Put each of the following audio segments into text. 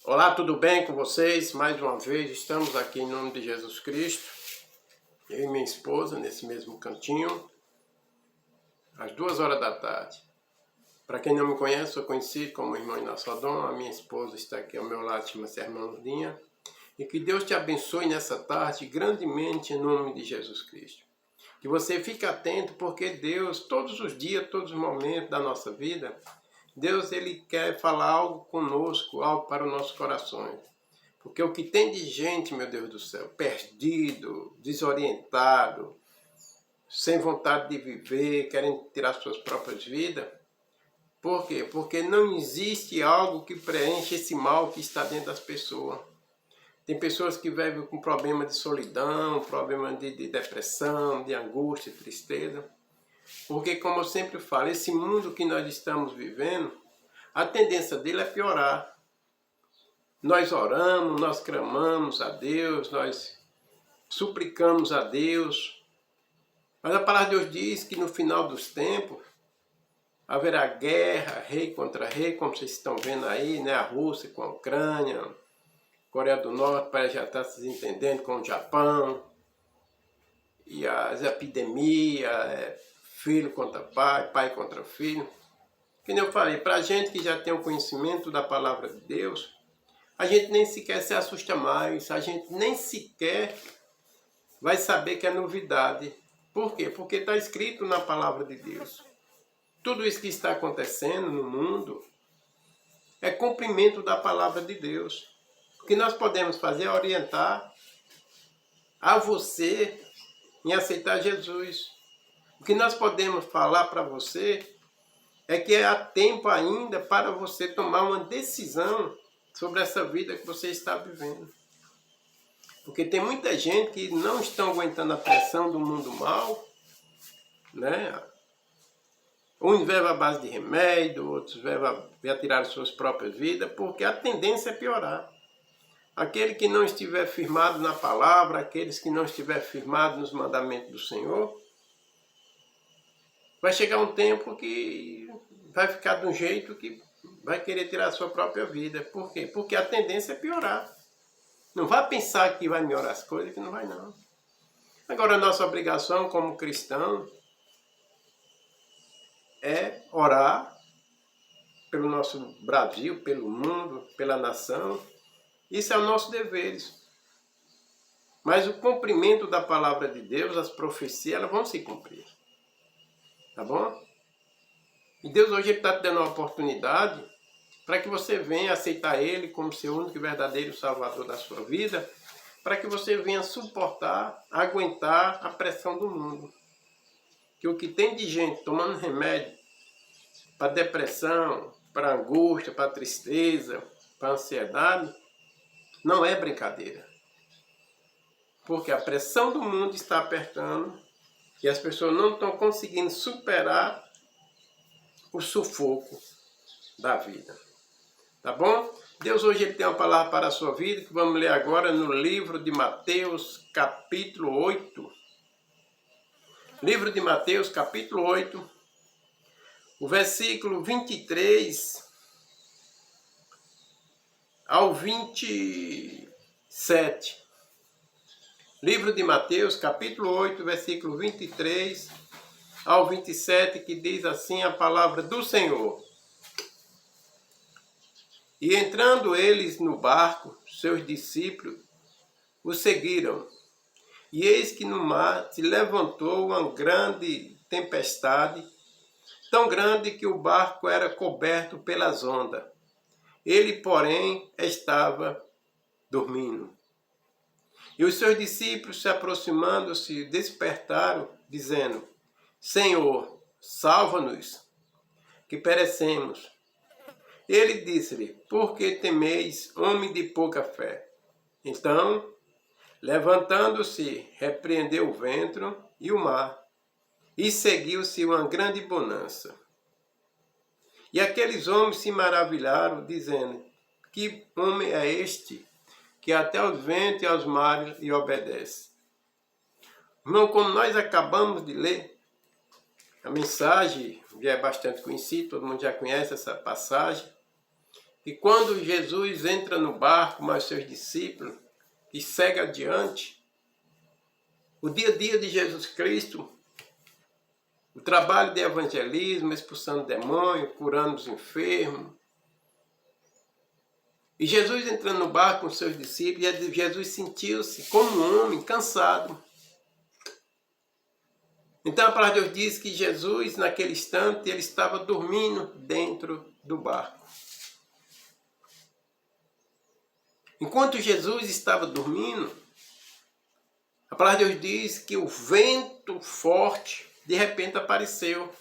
Olá, tudo bem com vocês? Mais uma vez estamos aqui em nome de Jesus Cristo, eu e minha esposa nesse mesmo cantinho, às 2 horas da tarde. Para quem não me conhece, sou conhecido como irmão Inácio Adão, a minha esposa está aqui ao meu lado, chama-se irmã Lourdinha, e que Deus te abençoe nessa tarde grandemente em nome de Jesus Cristo. Que você fique atento, porque Deus, todos os dias, todos os momentos da nossa vida, Deus ele quer falar algo conosco, algo para os nossos corações. Porque o que tem de gente, meu Deus do céu, perdido, desorientado, sem vontade de viver, querendo tirar suas próprias vidas. Por quê? Porque não existe algo que preencha esse mal que está dentro das pessoas. Tem pessoas que vivem com problema de solidão, problema de depressão, de angústia, tristeza. Porque, como eu sempre falo, esse mundo que nós estamos vivendo, a tendência dele é piorar. Nós oramos, nós clamamos a Deus, nós suplicamos a Deus. Mas a palavra de Deus diz que no final dos tempos haverá guerra, rei contra rei, como vocês estão vendo aí, né? A Rússia com a Ucrânia, a Coreia do Norte parece já estar se entendendo com o Japão. E as epidemias, filho contra pai, pai contra filho. Como eu falei, para a gente que já tem o conhecimento da palavra de Deus, a gente nem sequer se assusta mais, a gente nem sequer vai saber que é novidade. Por quê? Porque está escrito na palavra de Deus. Tudo isso que está acontecendo no mundo é cumprimento da palavra de Deus. O que nós podemos fazer é orientar a você em aceitar Jesus. O que nós podemos falar para você é que há tempo ainda para você tomar uma decisão sobre essa vida que você está vivendo. Porque tem muita gente que não estão aguentando a pressão do mundo mal, né? Uns vivem à base de remédio, outros vivem a tirar suas próprias vidas, porque a tendência é piorar. Aquele que não estiver firmado na palavra, aqueles que não estiver firmado nos mandamentos do Senhor, vai chegar um tempo que vai ficar de um jeito que vai querer tirar a sua própria vida. Por quê? Porque a tendência é piorar. Não vai pensar que vai melhorar as coisas, que não vai não. Agora, a nossa obrigação como cristão é orar pelo nosso Brasil, pelo mundo, pela nação. Isso é o nosso dever. Mas o cumprimento da palavra de Deus, as profecias, elas vão se cumprir. Tá bom? E Deus hoje está te dando uma oportunidade para que você venha aceitar Ele como seu único e verdadeiro Salvador da sua vida, para que você venha suportar, aguentar a pressão do mundo. Que o que tem de gente tomando remédio para depressão, para angústia, para tristeza, para ansiedade, não é brincadeira. Porque a pressão do mundo está apertando e as pessoas não estão conseguindo superar o sufoco da vida. Tá bom? Deus hoje ele tem uma palavra para a sua vida que vamos ler agora no livro de Mateus, capítulo 8. Livro de Mateus, capítulo 8, o versículo 23 ao 27. Livro de Mateus, capítulo 8, versículo 23 ao 27, que diz assim a palavra do Senhor. E entrando eles no barco, seus discípulos o seguiram. E eis que no mar se levantou uma grande tempestade, tão grande que o barco era coberto pelas ondas. Ele, porém, estava dormindo. E os seus discípulos, se aproximando-se, despertaram, dizendo: Senhor, salva-nos, que perecemos. Ele disse-lhe: Por que temeis, homem de pouca fé? Então, levantando-se, repreendeu o vento e o mar, e seguiu-se uma grande bonança. E aqueles homens se maravilharam, dizendo: Que homem é este, que até aos ventos e aos mares lhe obedece? Irmão, como nós acabamos de ler, a mensagem já é bastante conhecida, todo mundo já conhece essa passagem. que quando Jesus entra no barco, mais seus discípulos, e segue adiante, o dia a dia de Jesus Cristo, o trabalho de evangelismo, expulsando demônios, curando os enfermos. E Jesus entrando no barco com seus discípulos, e Jesus sentiu-se como um homem cansado. Então a palavra de Deus diz que Jesus, naquele instante, ele estava dormindo dentro do barco. Enquanto Jesus estava dormindo, a palavra de Deus diz que o vento forte de repente apareceu.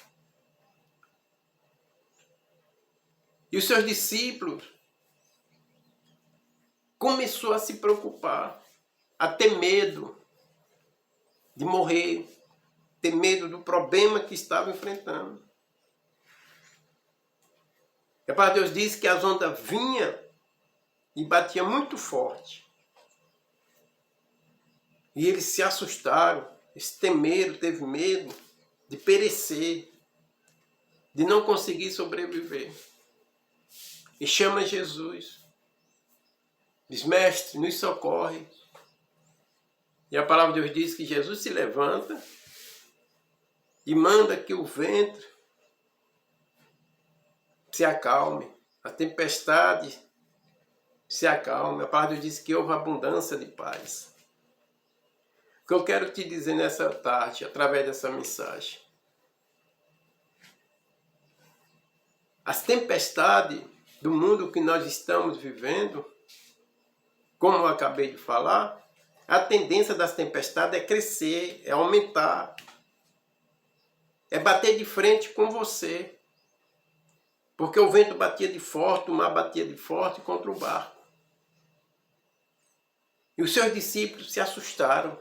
E os seus discípulos começou a se preocupar, a ter medo de morrer, ter medo do problema que estava enfrentando. E a palavra de Deus diz que as ondas vinham e batia muito forte. E eles se assustaram, eles temeram, teve medo de perecer, de não conseguir sobreviver. E chama Jesus. Diz, mestre, nos socorre. E a palavra de Deus diz que Jesus se levanta e manda que o vento se acalme, a tempestade se acalme. A palavra de Deus diz que houve abundância de paz. O que eu quero te dizer nessa tarde, através dessa mensagem. As tempestades do mundo que nós estamos vivendo, como eu acabei de falar, a tendência das tempestades é crescer, é aumentar, é bater de frente com você. Porque o vento batia de forte, o mar batia de forte contra o barco. E os seus discípulos se assustaram.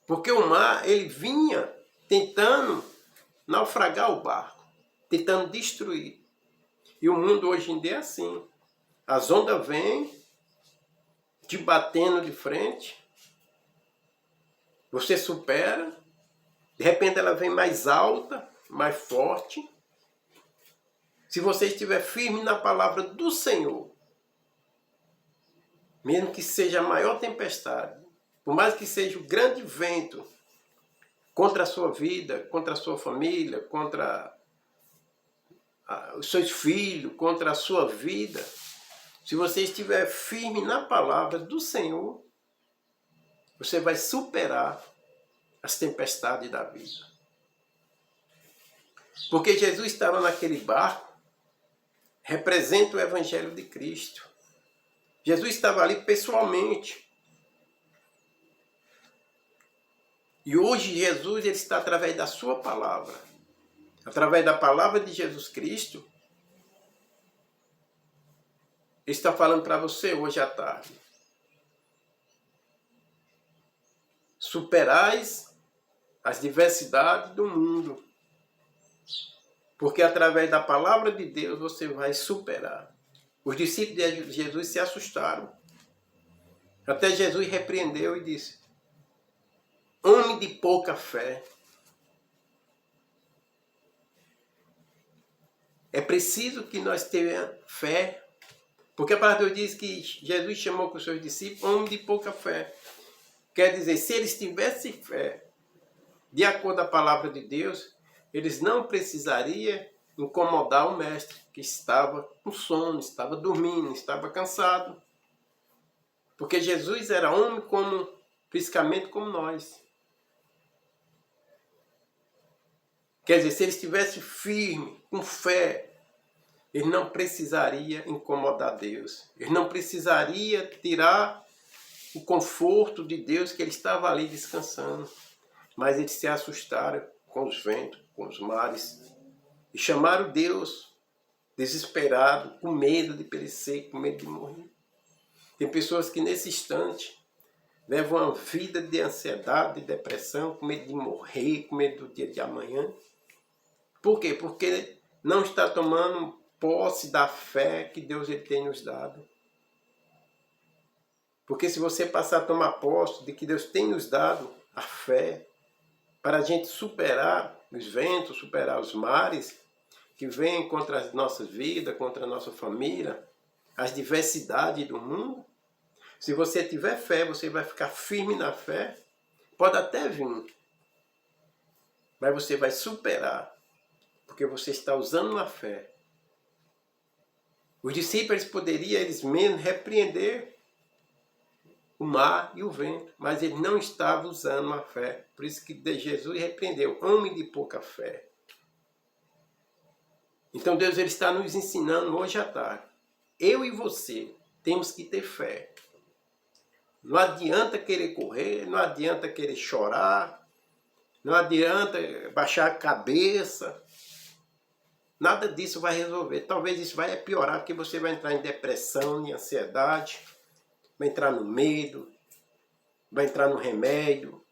Porque o mar, ele vinha tentando naufragar o barco, tentando destruir. E o mundo hoje em dia é assim. As ondas vêm te batendo de frente, você supera, de repente ela vem mais alta, mais forte. Se você estiver firme na palavra do Senhor, mesmo que seja a maior tempestade, por mais que seja o grande vento contra a sua vida, contra a sua família, contra os seus filhos, contra a sua vida, se você estiver firme na palavra do Senhor, você vai superar as tempestades da vida. Porque Jesus estava naquele barco, representa o Evangelho de Cristo. Jesus estava ali pessoalmente. E hoje Jesus ele está através da sua palavra, através da palavra de Jesus Cristo, ele está falando para você hoje à tarde. Superais as diversidades do mundo. Porque através da palavra de Deus você vai superar. Os discípulos de Jesus se assustaram. Até Jesus repreendeu e disse, homem de pouca fé. É preciso que nós tenhamos fé. Porque a palavra de Deus diz que Jesus chamou com os seus discípulos homem de pouca fé. Quer dizer, se eles tivessem fé, de acordo com a palavra de Deus, eles não precisariam incomodar o mestre, que estava com sono, estava dormindo, estava cansado. Porque Jesus era homem fisicamente como nós. Quer dizer, se ele estivesse firme, com fé, ele não precisaria incomodar Deus. Ele não precisaria tirar o conforto de Deus que ele estava ali descansando. Mas eles se assustaram com os ventos, com os mares. E chamaram Deus desesperado, com medo de perecer, com medo de morrer. Tem pessoas que nesse instante levam uma vida de ansiedade, de depressão, com medo de morrer, com medo do dia de amanhã. Por quê? Porque não está tomando posse da fé que Deus ele tem nos dado. Porque se você passar a tomar posse de que Deus tem nos dado a fé, para a gente superar os ventos, superar os mares, que vêm contra as nossas vidas, contra a nossa família, as diversidades do mundo. Se você tiver fé, você vai ficar firme na fé. Pode até vir, mas você vai superar, porque você está usando a fé. Os discípulos poderiam eles mesmos repreender o mar e o vento, mas eles não estavam usando a fé. Por isso que Jesus repreendeu, homem de pouca fé. Então Deus ele está nos ensinando hoje à tarde. Eu e você temos que ter fé. Não adianta querer correr, não adianta querer chorar, não adianta baixar a cabeça. Nada disso vai resolver. Talvez isso vai piorar, porque você vai entrar em depressão, em ansiedade, vai entrar no medo, vai entrar no remédio.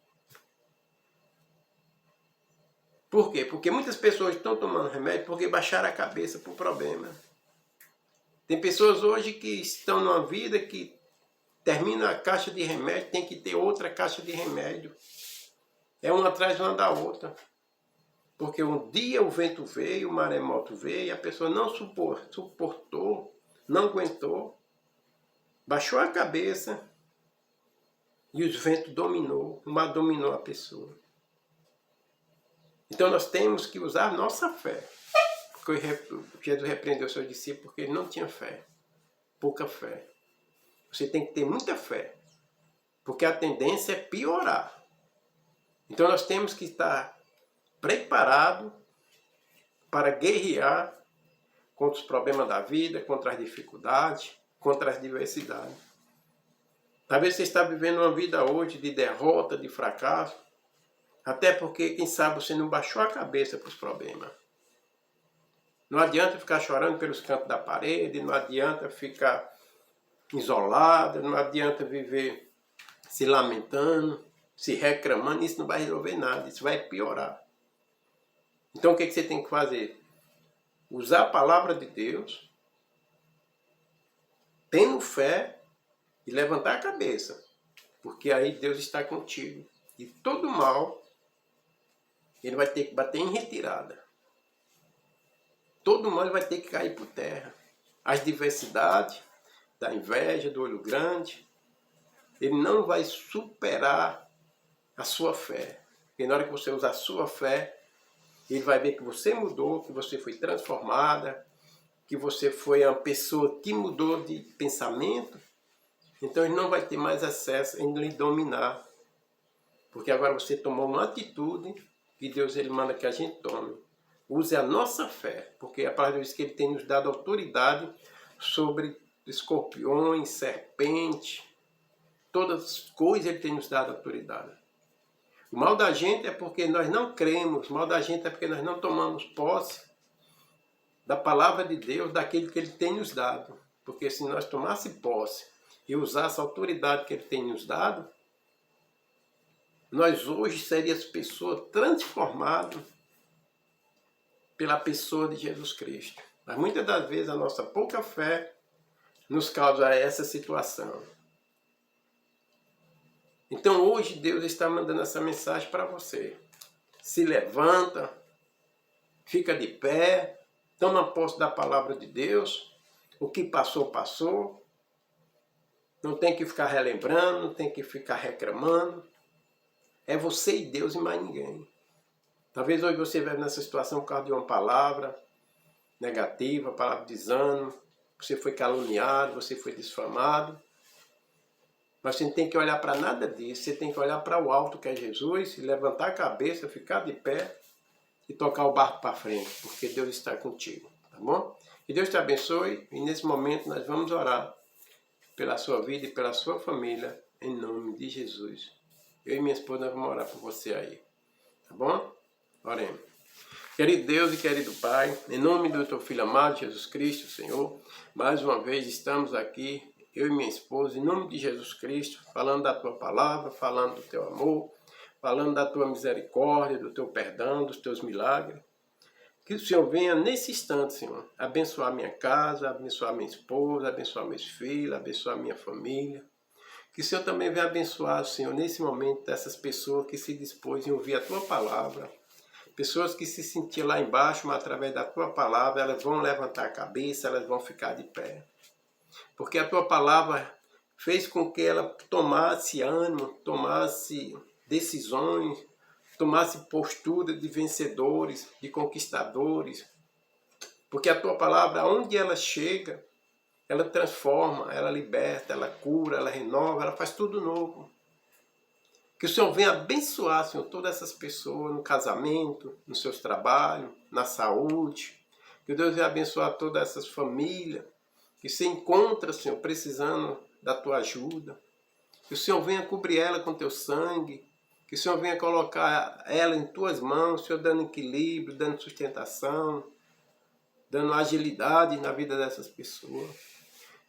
Por quê? Porque muitas pessoas estão tomando remédio porque baixaram a cabeça para o problema. Tem pessoas hoje que estão numa vida que termina a caixa de remédio, tem que ter outra caixa de remédio. É uma atrás uma da outra. Porque um dia o vento veio, o maremoto veio, e a pessoa não suportou, não aguentou, baixou a cabeça e o vento dominou, o mar dominou a pessoa. Então nós temos que usar a nossa fé. Porque Jesus repreendeu seus discípulos porque ele não tinha fé, pouca fé. Você tem que ter muita fé, porque a tendência é piorar. Então nós temos que estar preparados para guerrear contra os problemas da vida, contra as dificuldades, contra as diversidades. Talvez você está vivendo uma vida hoje de derrota, de fracasso, até porque, quem sabe, você não baixou a cabeça para os problemas. Não adianta ficar chorando pelos cantos da parede, não adianta ficar isolado, não adianta viver se lamentando, se reclamando, isso não vai resolver nada, isso vai piorar. Então o que você tem que fazer? Usar a palavra de Deus, tendo fé e levantar a cabeça, porque aí Deus está contigo. E todo mal, ele vai ter que bater em retirada. Todo mal ele vai ter que cair por terra. As diversidades, da inveja, do olho grande, ele não vai superar a sua fé. Porque na hora que você usar a sua fé, ele vai ver que você mudou, que você foi transformada, que você foi uma pessoa que mudou de pensamento. Então ele não vai ter mais acesso em lhe dominar. Porque agora você tomou uma atitude que Deus ele manda que a gente tome. Use a nossa fé, porque a palavra diz que ele tem nos dado autoridade sobre escorpiões, serpentes, todas as coisas ele tem nos dado autoridade. O mal da gente é porque nós não cremos, o mal da gente é porque nós não tomamos posse da palavra de Deus, daquilo que ele tem nos dado. Porque se nós tomássemos posse e usasse a autoridade que ele tem nos dado, nós hoje seríamos pessoas transformadas pela pessoa de Jesus Cristo. Mas muitas das vezes a nossa pouca fé nos causa essa situação. Então hoje Deus está mandando essa mensagem para você. Se levanta, fica de pé, toma posse da palavra de Deus. O que passou, passou. Não tem que ficar relembrando, não tem que ficar reclamando. É você e Deus e mais ninguém. Talvez hoje você vive nessa situação por causa de uma palavra negativa, palavra de desânimo. Você foi caluniado, você foi difamado. Mas você não tem que olhar para nada disso. Você tem que olhar para o alto que é Jesus, e levantar a cabeça, ficar de pé e tocar o barco para frente, porque Deus está contigo, tá bom? Que Deus te abençoe e nesse momento nós vamos orar pela sua vida e pela sua família, em nome de Jesus. Eu e minha esposa vamos orar por você aí, tá bom? Oremos. Querido Deus e querido Pai, em nome do teu Filho amado, Jesus Cristo, Senhor, mais uma vez estamos aqui, eu e minha esposa, em nome de Jesus Cristo, falando da tua palavra, falando do teu amor, falando da tua misericórdia, do teu perdão, dos teus milagres. Que o Senhor venha nesse instante, Senhor, abençoar minha casa, abençoar minha esposa, abençoar meus filhos, abençoar minha família. Que o Senhor também venha abençoar, Senhor, nesse momento, dessas pessoas que se dispõem a ouvir a tua palavra, Pessoas que se sentiam lá embaixo, mas através da tua palavra, elas vão levantar a cabeça, elas vão ficar de pé. Porque a tua palavra fez com que ela tomasse ânimo, tomasse decisões, tomasse postura de vencedores, de conquistadores. Porque a tua palavra, onde ela chega, ela transforma, ela liberta, ela cura, ela renova, ela faz tudo novo. Que o Senhor venha abençoar, Senhor, todas essas pessoas no casamento, nos seus trabalhos, na saúde. Que Deus venha abençoar todas essas famílias que se encontra, Senhor, precisando da tua ajuda. Que o Senhor venha cobrir ela com teu sangue. Que o Senhor venha colocar ela em tuas mãos, Senhor, dando equilíbrio, dando sustentação, dando agilidade na vida dessas pessoas.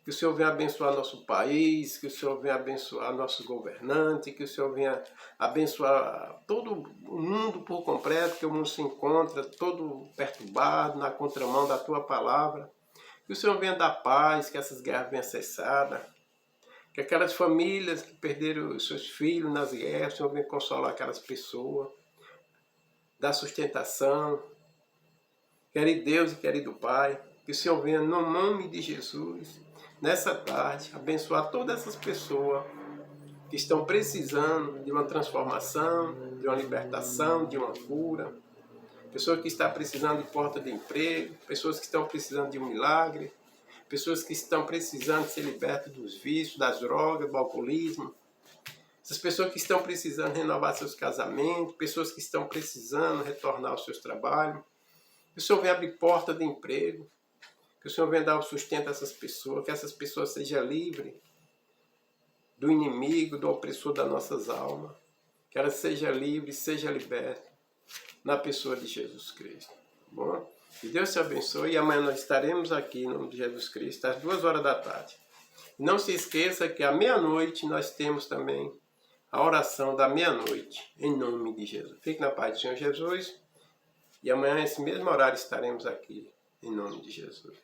Que o Senhor venha abençoar nosso país, que o Senhor venha abençoar nossos governantes, que o Senhor venha abençoar todo o mundo por completo, que o mundo se encontra todo perturbado, na contramão da tua palavra. Que o Senhor venha dar paz, que essas guerras venham cessadas, que aquelas famílias que perderam os seus filhos nas guerras, o Senhor venha consolar aquelas pessoas, dar sustentação. Querido Deus e querido Pai, que o Senhor venha, no nome de Jesus, nessa tarde, abençoar todas essas pessoas que estão precisando de uma transformação, de uma libertação, de uma cura. Pessoas que estão precisando de porta de emprego, pessoas que estão precisando de um milagre, pessoas que estão precisando de ser libertas dos vícios, das drogas, do alcoolismo. Essas pessoas que estão precisando renovar seus casamentos, pessoas que estão precisando retornar aos seus trabalhos. Que o Senhor venha abrir porta de emprego, que o Senhor venha dar o sustento a essas pessoas, que essas pessoas sejam livres do inimigo, do opressor das nossas almas, que elas sejam livres, sejam libertas na pessoa de Jesus Cristo. Tá bom? Que Deus te abençoe e amanhã nós estaremos aqui no nome de Jesus Cristo às 14h. Não se esqueça que à meia-noite nós temos também a oração da meia-noite, em nome de Jesus. Fique na paz do Senhor Jesus. E amanhã, nesse mesmo horário, estaremos aqui, em nome de Jesus.